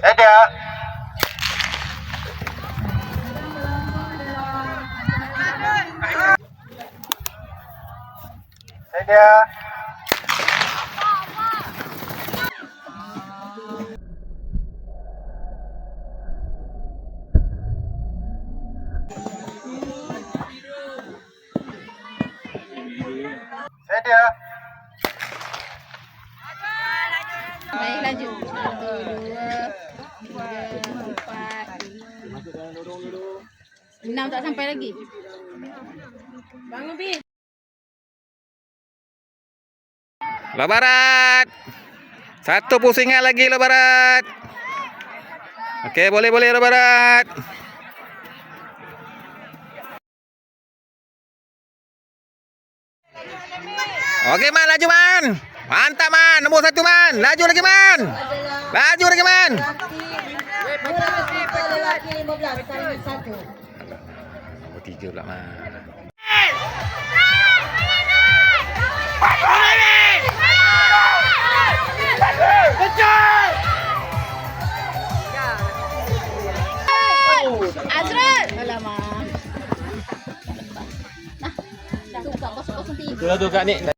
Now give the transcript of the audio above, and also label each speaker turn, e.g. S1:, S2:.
S1: Ada. Ada. Ada.
S2: Baik, laju. 1, 2, 3, 4. 6 tak sampai lagi. Bangun, Bi.
S3: Loh Barat. Satu pusingan lagi Loh Barat. Okey, boleh Loh Barat. Okey Man, laju Man. Mantap Man, nombor 1 Man. Laju lagi Man. Laju lagi Man.
S2: Lelaki 15 saling 1.
S3: Nombor 3 pula Man.
S2: Azrul. Alamak. Nah, tu kau kosong-kosong 3.
S3: Itulah tu Kak Nik.